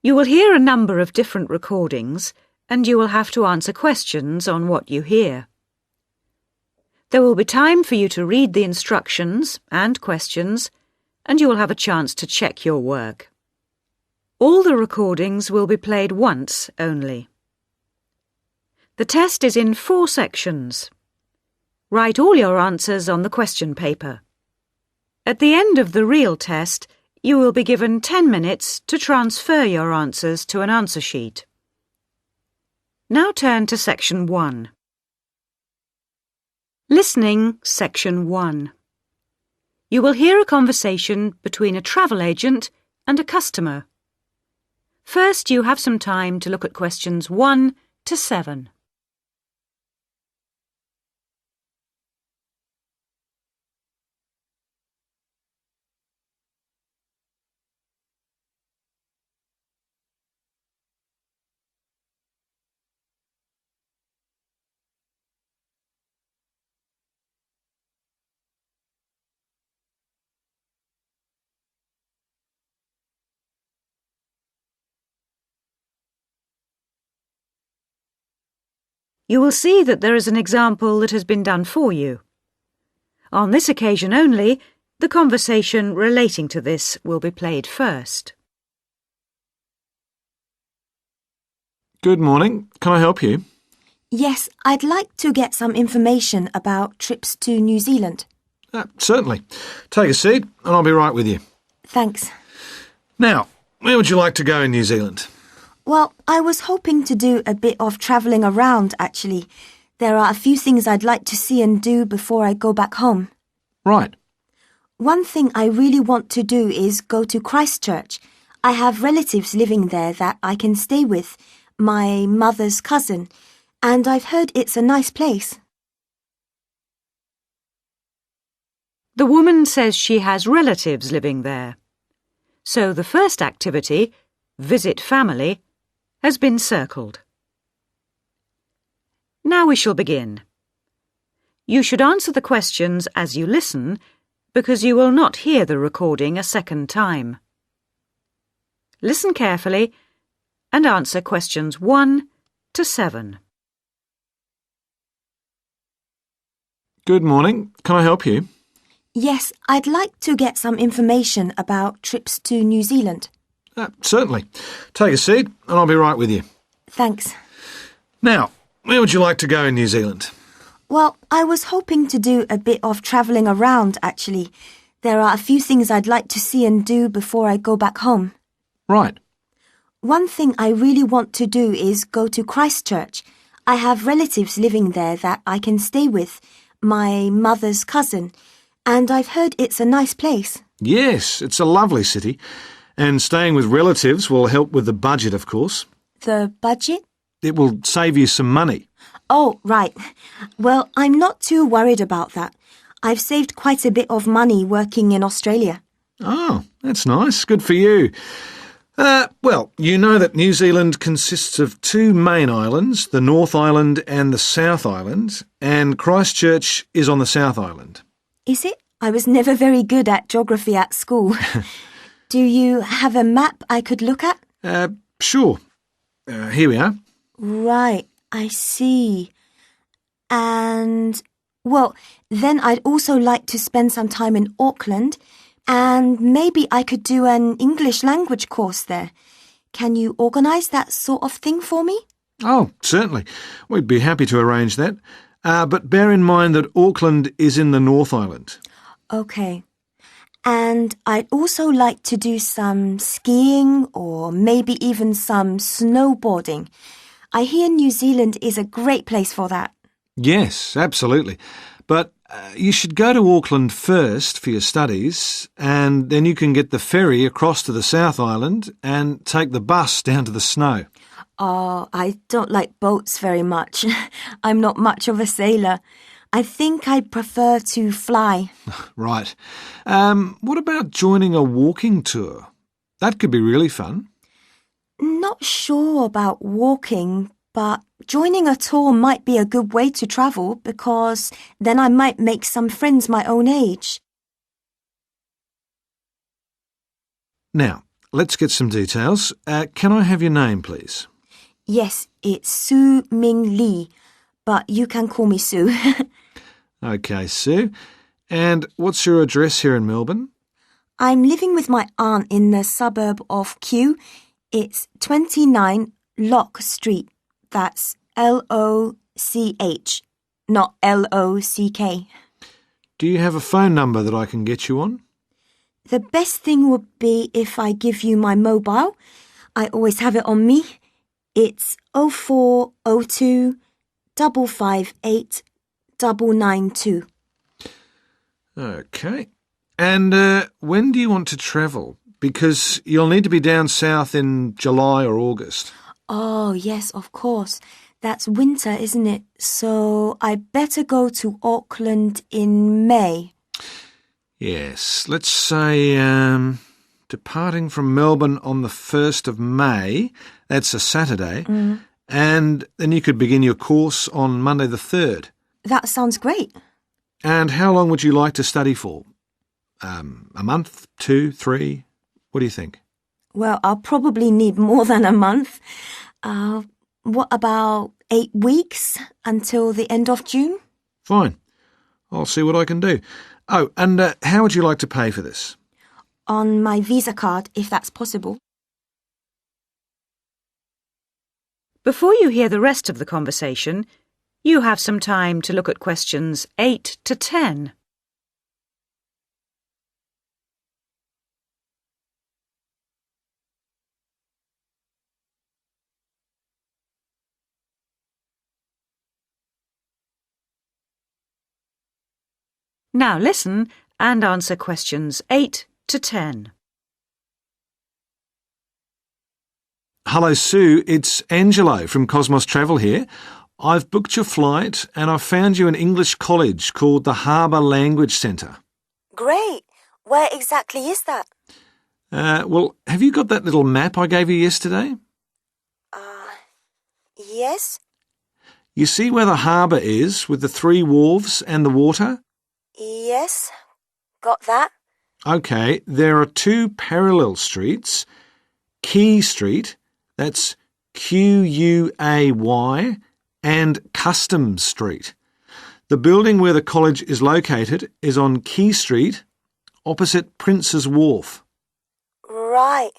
You will hear a number of different recordings, and you will have to answer questions on what you hear. There will be time for you to read the instructions and questions, and you will have a chance to check your work. All the recordings will be played once only. The test is in 4 sections. Write all your answers on the question paper. At the end of the real test, you will be given 10 minutes to transfer your answers to an answer sheet. Now turn to Section 1. Listening, Section 1. You will hear a conversation between a travel agent and a customer. First, you have some time to look at questions 1 to 7. You will see that there is an example that has been done for you. On this occasion only, the conversation relating to this will be played first. Good morning. Can I help you? Yes, I'd like to get some information about trips to New Zealand. Certainly. Take a seat and I'll be right with you. Thanks. Now, where would you like to go in New Zealand? Well, I was hoping to do a bit of travelling around, actually. There are a few things I'd like to see and do before I go back home. Right. One thing I really want to do is go to Christchurch. I have relatives living there that I can stay with, my mother's cousin, and I've heard it's a nice place. The woman says she has relatives living there. So the first activity, visit family, has been circled. Now we shall begin. You should answer the questions as you listen, because you will not hear the recording a second time. Listen carefully and answer questions 1 to 7. Good morning. Can I help you? Yes, I'd like to get some information about trips to New Zealand. Certainly. Take a seat and I'll be right with you. Thanks. Now, where would you like to go in New Zealand? Well, I was hoping to do a bit of travelling around, actually. There are a few things I'd like to see and do before I go back home. Right. One thing I really want to do is go to Christchurch. I have relatives living there that I can stay with, my mother's cousin, and I've heard it's a nice place. Yes, it's a lovely city. And staying with relatives will help with the budget, of course. The budget? It will save you some money. Oh, right. Well, I'm not too worried about that. I've saved quite a bit of money working in Australia. Oh, that's nice. Good for you. Well, you know that New Zealand consists of 2 main islands, the North Island and the South Island, and Christchurch is on the South Island. Is it? I was never very good at geography at school. Do you have a map I could look at? Sure. Here we are. Right, I see. And, well, then I'd also like to spend some time in Auckland, and maybe I could do an English language course there. Can you organise that sort of thing for me? Oh, certainly. We'd be happy to arrange that. But bear in mind that Auckland is in the North Island. OK. And I'd also like to do some skiing or maybe even some snowboarding. I hear New Zealand is a great place for that. Yes, absolutely. But you should go to Auckland first for your studies, and then you can get the ferry across to the South Island and take the bus down to the snow. Oh, I don't like boats very much. I'm not much of a sailor. I think I'd prefer to fly. Right. What about joining a walking tour? That could be really fun. Not sure about walking, but joining a tour might be a good way to travel because then I might make some friends my own age. Now, let's get some details. Can I have your name, please? Yes, it's Su Ming Lee, but you can call me Sue. OK, Sue. And what's your address here in Melbourne? I'm living with my aunt in the suburb of Kew. It's 29 Lock Street. That's Loch, not Lock. Do you have a phone number that I can get you on? The best thing would be if I give you my mobile. I always have it on me. It's 0402 558 992. OK. And when do you want to travel? Because you'll need to be down south in July or August. Oh, yes, of course. That's winter, isn't it? So I better go to Auckland in May. Yes, let's say departing from Melbourne on the 1st of May, that's a Saturday, and then you could begin your course on Monday the 3rd. That sounds great. And how long would you like to study for? A month, 2, 3? What do you think? Well, I'll probably need more than a month. What about 8 weeks until the end of June? Fine. I'll see what I can do. Oh, and how would you like to pay for this? On my Visa card, if that's possible. Before you hear the rest of the conversation, you have some time to look at questions 8 to 10. Now listen and answer questions 8 to 10. Hello, Sue. It's Angelo from Cosmos Travel here. I've booked your flight and I've found you an English college called the Harbour Language Centre. Great. Where exactly is that? Well, have you got that little map I gave you yesterday? Yes? You see where the harbour is with the 3 wharves and the water? Yes. Got that? OK, there are 2 parallel streets. Quay Street, that's Quay, and Customs Street. The building where the college is located is on Quay Street, opposite Prince's Wharf. Right.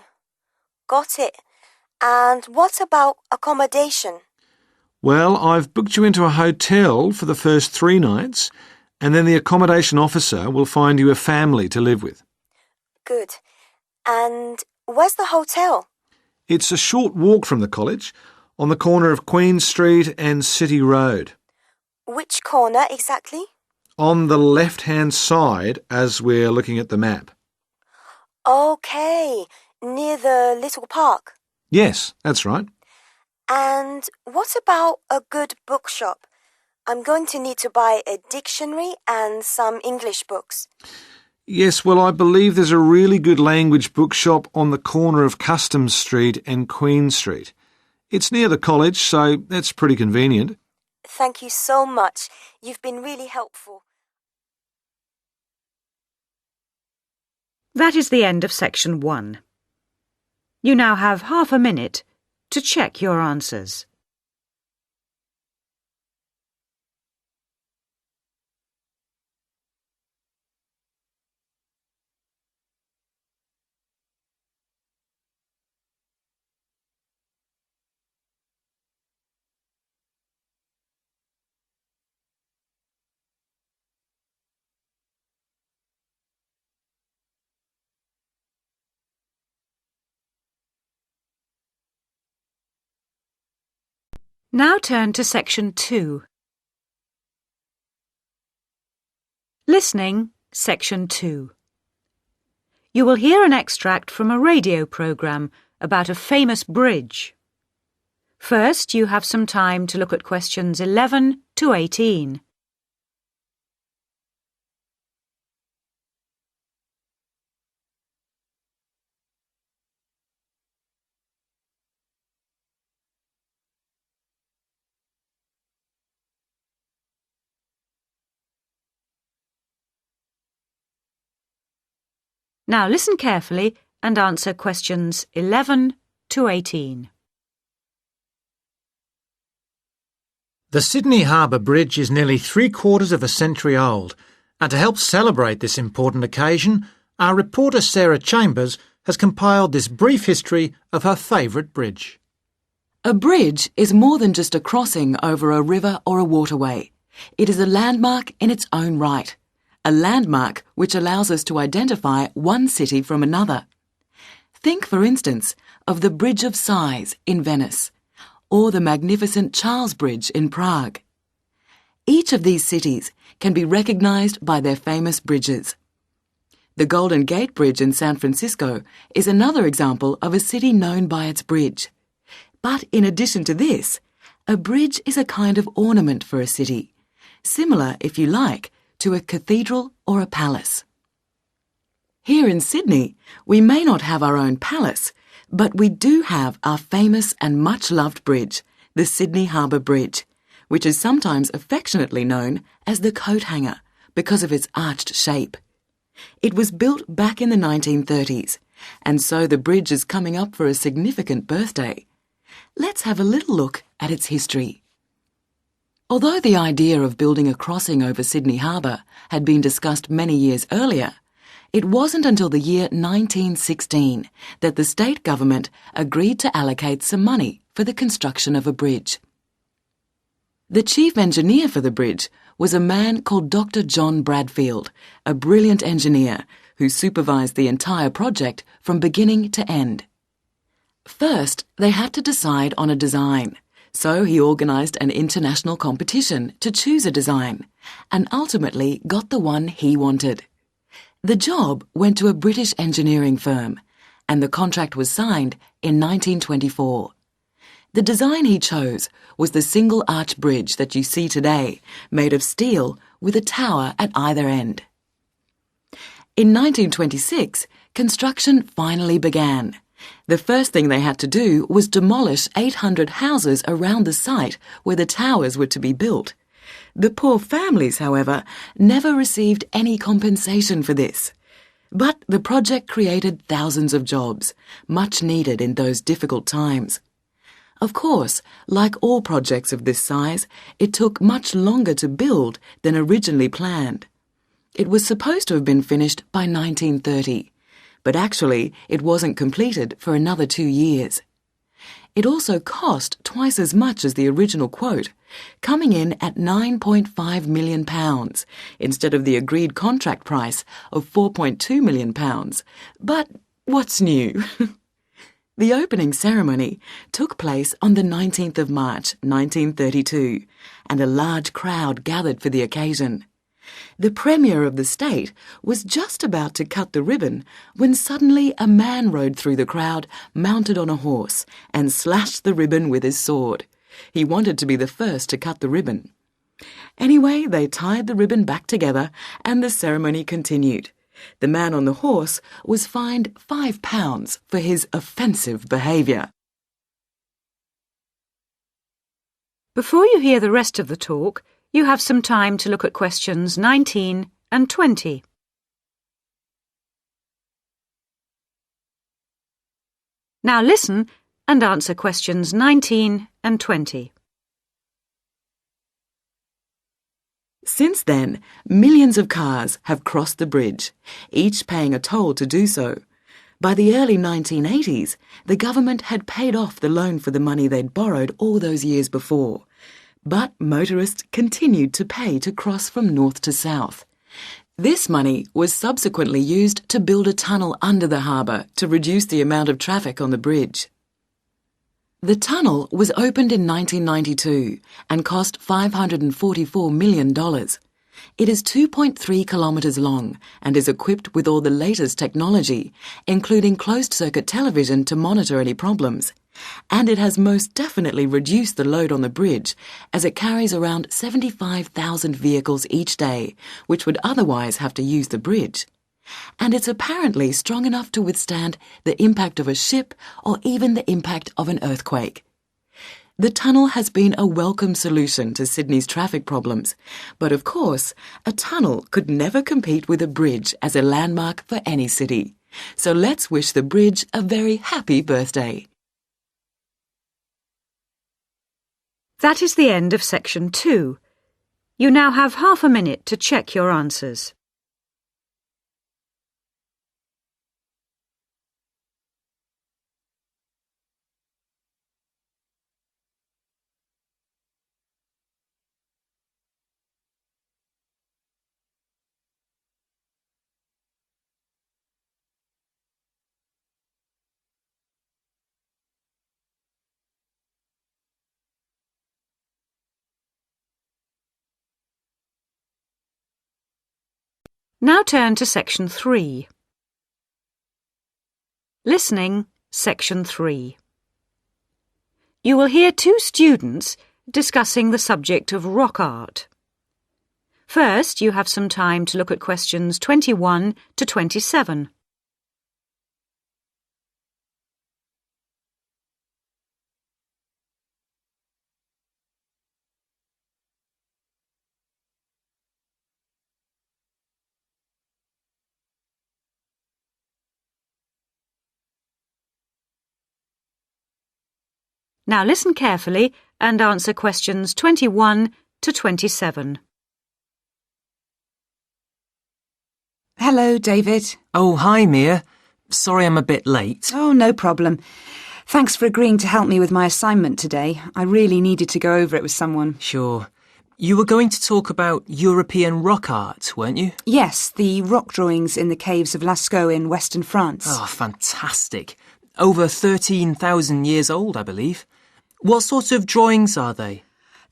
Got it. And what about accommodation? Well, I've booked you into a hotel for the first 3 nights, and then the accommodation officer will find you a family to live with. Good. And where's the hotel? It's a short walk from the college, on the corner of Queen Street and City Road. Which corner exactly? On the left-hand side as we're looking at the map. OK, near the little park. Yes, that's right. And what about a good bookshop? I'm going to need to buy a dictionary and some English books. Yes, well, I believe there's a really good language bookshop on the corner of Customs Street and Queen Street. It's near the college, so that's pretty convenient. Thank you so much. You've been really helpful. That is the end of section 1. You now have half a minute to check your answers. Now turn to section 2. Listening, section 2. You will hear an extract from a radio program about a famous bridge. First, you have some time to look at questions 11 to 18. Now listen carefully and answer questions 11 to 18. The Sydney Harbour Bridge is nearly 3/4 of a century old, and to help celebrate this important occasion, our reporter Sarah Chambers has compiled this brief history of her favourite bridge. A bridge is more than just a crossing over a river or a waterway. It is a landmark in its own right, a landmark which allows us to identify one city from another. Think, for instance, of the Bridge of Sighs in Venice, or the magnificent Charles Bridge in Prague. Each of these cities can be recognised by their famous bridges. The Golden Gate Bridge in San Francisco is another example of a city known by its bridge. But in addition to this, a bridge is a kind of ornament for a city, similar, if you like, to a cathedral or a palace. Here in Sydney, we may not have our own palace, but we do have our famous and much-loved bridge, the Sydney Harbour Bridge, which is sometimes affectionately known as the coat hanger because of its arched shape. It was built back in the 1930s, and so the bridge is coming up for a significant birthday. Let's have a little look at its history. Although the idea of building a crossing over Sydney Harbour had been discussed many years earlier, it wasn't until the year 1916 that the state government agreed to allocate some money for the construction of a bridge. The chief engineer for the bridge was a man called Dr. John Bradfield, a brilliant engineer who supervised the entire project from beginning to end. First, they had to decide on a design, so he organised an international competition to choose a design, and ultimately got the one he wanted. The job went to a British engineering firm, and the contract was signed in 1924. The design he chose was the single arch bridge that you see today, made of steel with a tower at either end. In 1926, construction finally began. The first thing they had to do was demolish 800 houses around the site where the towers were to be built. The poor families, however, never received any compensation for this. But the project created thousands of jobs, much needed in those difficult times. Of course, like all projects of this size, it took much longer to build than originally planned. It was supposed to have been finished by 1930, but actually it wasn't completed for another 2 years. It also cost twice as much as the original quote, coming in at £9.5 million instead of the agreed contract price of £4.2 million. But what's new? The opening ceremony took place on the 19th of March 1932, and a large crowd gathered for the occasion. The Premier of the state was just about to cut the ribbon when suddenly a man rode through the crowd mounted on a horse and slashed the ribbon with his sword. He wanted to be the first to cut the ribbon. Anyway, they tied the ribbon back together and the ceremony continued. The man on the horse was fined £5 for his offensive behaviour. Before you hear the rest of the talk, you have some time to look at questions 19 and 20. Now listen and answer questions 19 and 20. Since then, millions of cars have crossed the bridge, each paying a toll to do so. By the early 1980s, the government had paid off the loan for the money they'd borrowed all those years before. But motorists continued to pay to cross from north to south. This money was subsequently used to build a tunnel under the harbour to reduce the amount of traffic on the bridge. The tunnel was opened in 1992 and cost $544 million. It is 2.3 kilometres long and is equipped with all the latest technology, including closed-circuit television to monitor any problems. And it has most definitely reduced the load on the bridge, as it carries around 75,000 vehicles each day, which would otherwise have to use the bridge. And it's apparently strong enough to withstand the impact of a ship or even the impact of an earthquake. The tunnel has been a welcome solution to Sydney's traffic problems, but of course, a tunnel could never compete with a bridge as a landmark for any city. So let's wish the bridge a very happy birthday. That is the end of section 2. You now have half a minute to check your answers. Now turn to section 3. Listening, section 3. You will hear 2 students discussing the subject of rock art. First, you have some time to look at questions 21 to 27. Now listen carefully and answer questions 21 to 27. Hello, David. Oh, hi, Mia. Sorry I'm a bit late. Oh, no problem. Thanks for agreeing to help me with my assignment today. I really needed to go over it with someone. Sure. You were going to talk about European rock art, weren't you? Yes, the rock drawings in the caves of Lascaux in western France. Oh, fantastic. Over 13,000 years old, I believe. What sort of drawings are they?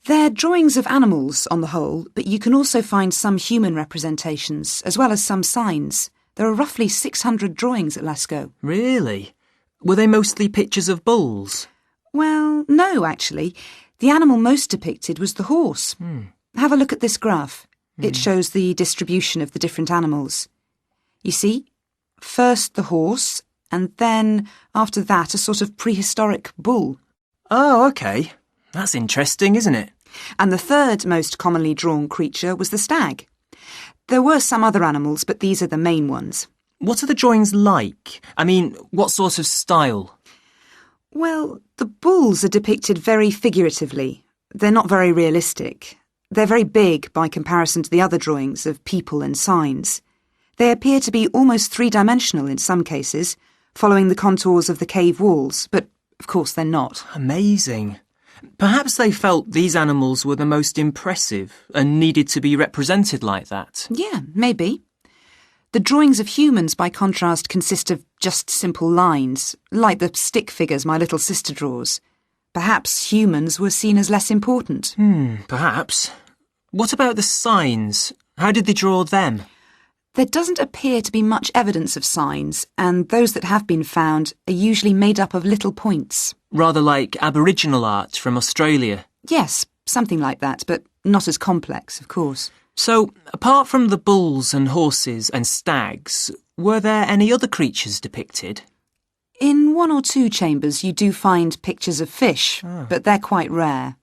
They're drawings of animals on the whole, but you can also find some human representations, as well as some signs. There are roughly 600 drawings at Lascaux. Really? Were they mostly pictures of bulls? Well, no, actually. The animal most depicted was the horse. Have a look at this graph. It shows the distribution of the different animals. You see, first the horse, and then, after that, a sort of prehistoric bull. Oh, OK. That's interesting, isn't it? And the third most commonly drawn creature was the stag. There were some other animals, but these are the main ones. What are the drawings like? I mean, what sort of style? Well, the bulls are depicted very figuratively. They're not very realistic. They're very big by comparison to the other drawings of people and signs. They appear to be almost three-dimensional in some cases, following the contours of the cave walls, but of course they're not. Amazing. Perhaps they felt these animals were the most impressive and needed to be represented like that. Yeah, maybe. The drawings of humans, by contrast, consist of just simple lines, like the stick figures my little sister draws. Perhaps humans were seen as less important. Perhaps. What about the signs? How did they draw them? There doesn't appear to be much evidence of signs, and those that have been found are usually made up of little points. Rather like Aboriginal art from Australia. Yes, something like that, but not as complex, of course. So, apart from the bulls and horses and stags, were there any other creatures depicted? In 1 or 2 chambers you do find pictures of fish, but they're quite rare.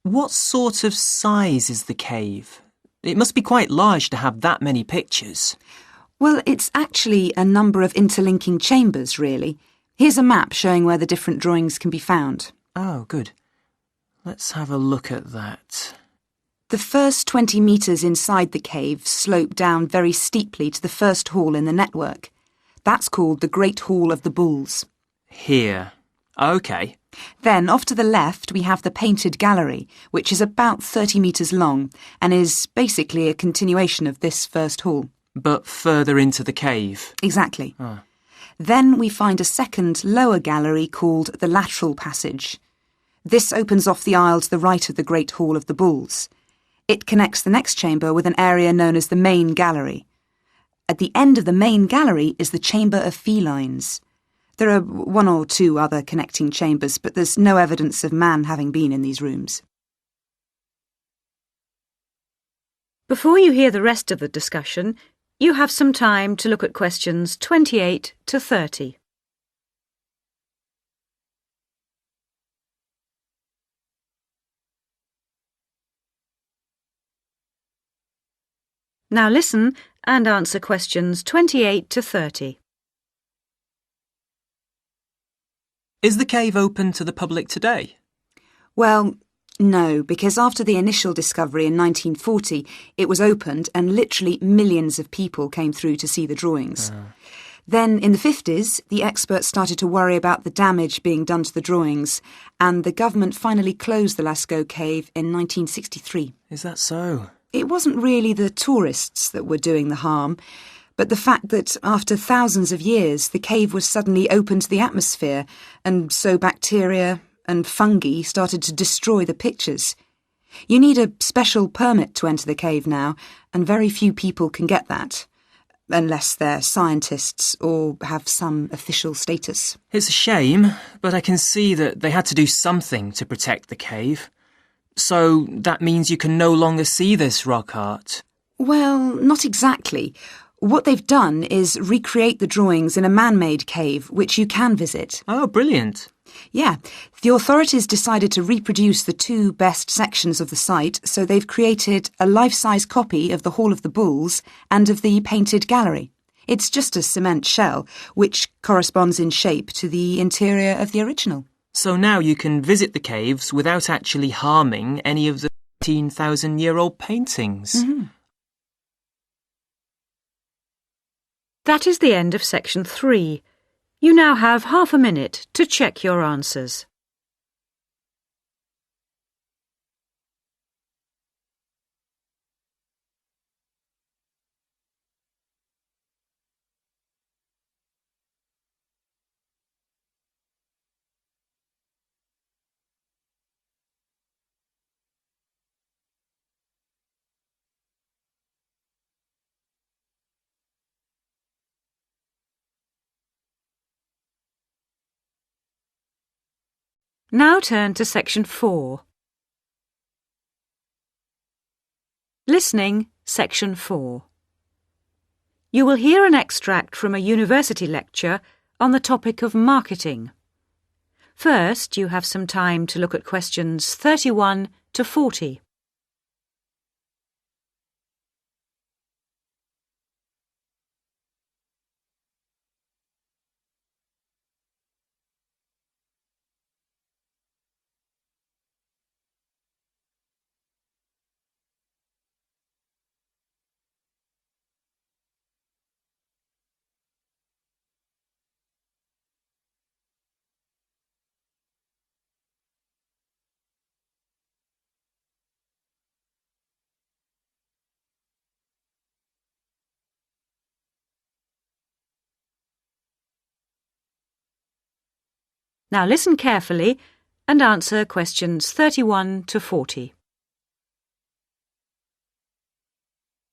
What sort of size is the cave? It must be quite large to have that many pictures. Well, it's actually a number of interlinking chambers, really. Here's a map showing where the different drawings can be found. Oh, good. Let's have a look at that. The first 20 metres inside the cave slope down very steeply to the first hall in the network. That's called the Great Hall of the Bulls. Here. OK. Then, off to the left, we have the Painted Gallery, which is about 30 metres long and is basically a continuation of this first hall. But further into the cave. Exactly. Then we find a second, lower gallery called the Lateral Passage. This opens off the aisle to the right of the Great Hall of the Bulls. It connects the next chamber with an area known as the Main Gallery. At the end of the Main Gallery is the Chamber of Felines. There are 1 or 2 other connecting chambers, but there's no evidence of man having been in these rooms. Before you hear the rest of the discussion, you have some time to look at questions 28 to 30. Now listen and answer questions 28 to 30. Is the cave open to the public today? Well, no, because after the initial discovery in 1940, it was opened and literally millions of people came through to see the drawings. Then, in the 50s, the experts started to worry about the damage being done to the drawings, and the government finally closed the Lascaux cave in 1963. Is that so? It wasn't really the tourists that were doing the harm, but the fact that after thousands of years the cave was suddenly open to the atmosphere, and so bacteria and fungi started to destroy the pictures. You need a special permit to enter the cave now, and very few people can get that, unless they're scientists or have some official status. It's a shame, but I can see that they had to do something to protect the cave. So that means you can no longer see this rock art. Well, not exactly. What they've done is recreate the drawings in a man-made cave, which you can visit. Oh, brilliant. Yeah, the authorities decided to reproduce the two best sections of the site, so they've created a life-size copy of the Hall of the Bulls and of the painted gallery. It's just a cement shell, which corresponds in shape to the interior of the original. So now you can visit the caves without actually harming any of the 18,000-year-old paintings. That is the end of section 3. You now have half a minute to check your answers. Now turn to section 4. Listening, section 4. You will hear an extract from a university lecture on the topic of marketing. First, you have some time to look at questions 31 to 40. Now listen carefully and answer questions 31 to 40.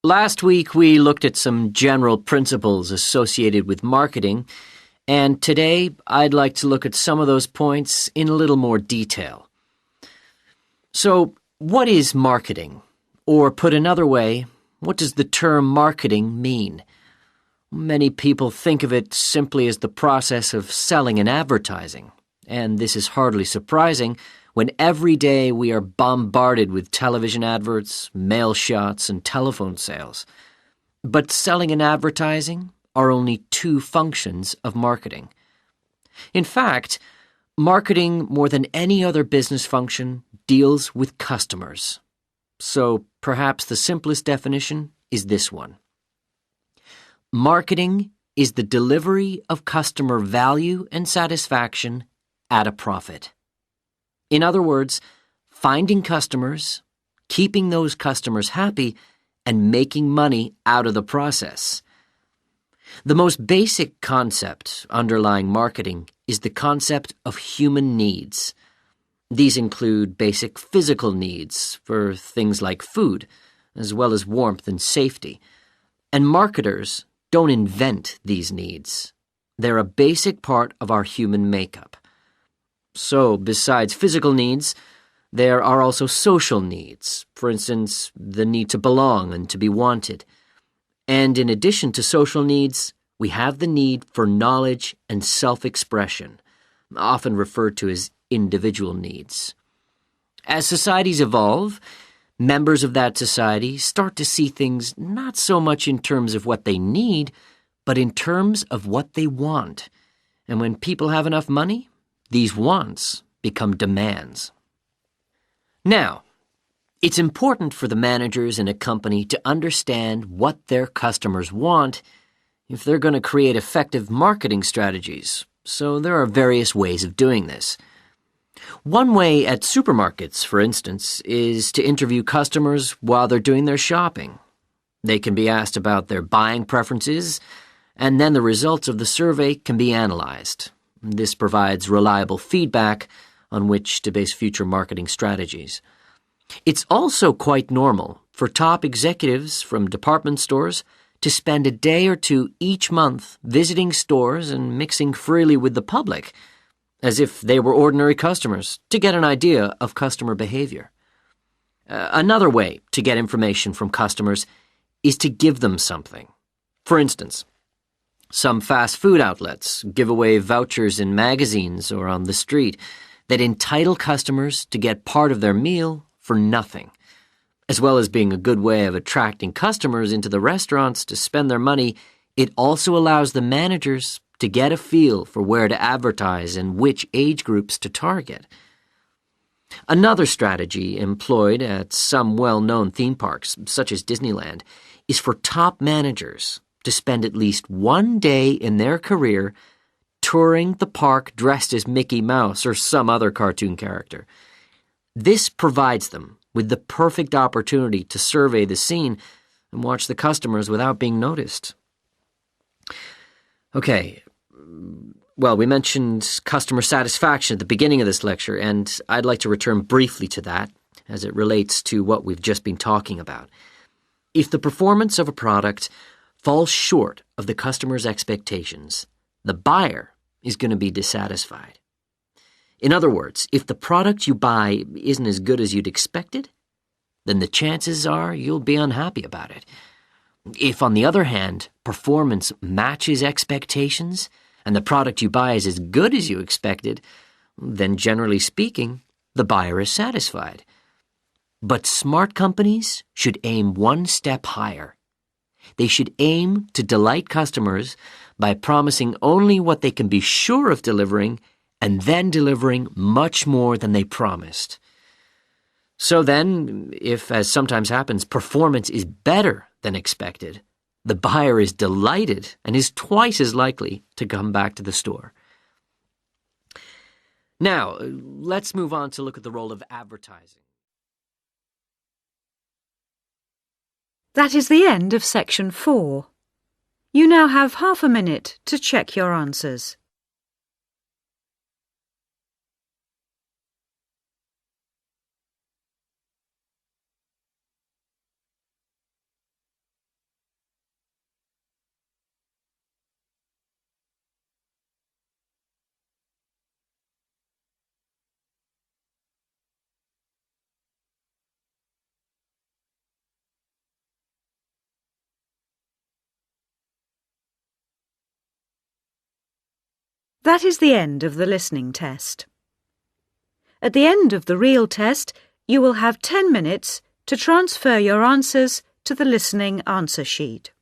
Last week we looked at some general principles associated with marketing, and today I'd like to look at some of those points in a little more detail. So, what is marketing? Or put another way, what does the term marketing mean? Many people think of it simply as the process of selling and advertising. And this is hardly surprising when every day we are bombarded with television adverts, mail shots, and telephone sales. But selling and advertising are only two functions of marketing. In fact, marketing, more than any other business function, deals with customers. So perhaps the simplest definition is this one. Marketing is the delivery of customer value and satisfaction at a profit. In other words, finding customers, keeping those customers happy, and making money out of the process. The most basic concept underlying marketing is the concept of human needs. These include basic physical needs for things like food, as well as warmth and safety. And marketers don't invent these needs. They're a basic part of our human makeup. So, besides physical needs, there are also social needs, for instance, the need to belong and to be wanted. And in addition to social needs, we have the need for knowledge and self-expression, often referred to as individual needs. As societies evolve, members of that society start to see things not so much in terms of what they need, but in terms of what they want. And when people have enough money, these wants become demands. Now, it's important for the managers in a company to understand what their customers want if they're going to create effective marketing strategies, so there are various ways of doing this. One way at supermarkets, for instance, is to interview customers while they're doing their shopping. They can be asked about their buying preferences, and then the results of the survey can be analyzed. This provides reliable feedback on which to base future marketing strategies. It's also quite normal for top executives from department stores to spend a day or two each month visiting stores and mixing freely with the public, as if they were ordinary customers, to get an idea of customer behavior. Another way to get information from customers is to give them something. For instance, some fast food outlets give away vouchers in magazines or on the street that entitle customers to get part of their meal for nothing. As well as being a good way of attracting customers into the restaurants to spend their money, it also allows the managers to get a feel for where to advertise and which age groups to target. Another strategy employed at some well-known theme parks, such as Disneyland, is for top managers to spend at least one day in their career touring the park dressed as Mickey Mouse or some other cartoon character. This provides them with the perfect opportunity to survey the scene and watch the customers without being noticed. Okay, well, we mentioned customer satisfaction at the beginning of this lecture, and I'd like to return briefly to that as it relates to what we've just been talking about. If the performance of a product falls short of the customer's expectations, the buyer is going to be dissatisfied. In other words, if the product you buy isn't as good as you'd expected, then the chances are you'll be unhappy about it. If, on the other hand, performance matches expectations and the product you buy is as good as you expected, then generally speaking, the buyer is satisfied. But smart companies should aim one step higher. They should aim to delight customers by promising only what they can be sure of delivering and then delivering much more than they promised. So then, if, as sometimes happens, performance is better than expected, the buyer is delighted and is twice as likely to come back to the store. Now, let's move on to look at the role of advertising. That is the end of section 4. You now have half a minute to check your answers. That is the end of the listening test. At the end of the real test, you will have 10 minutes to transfer your answers to the listening answer sheet.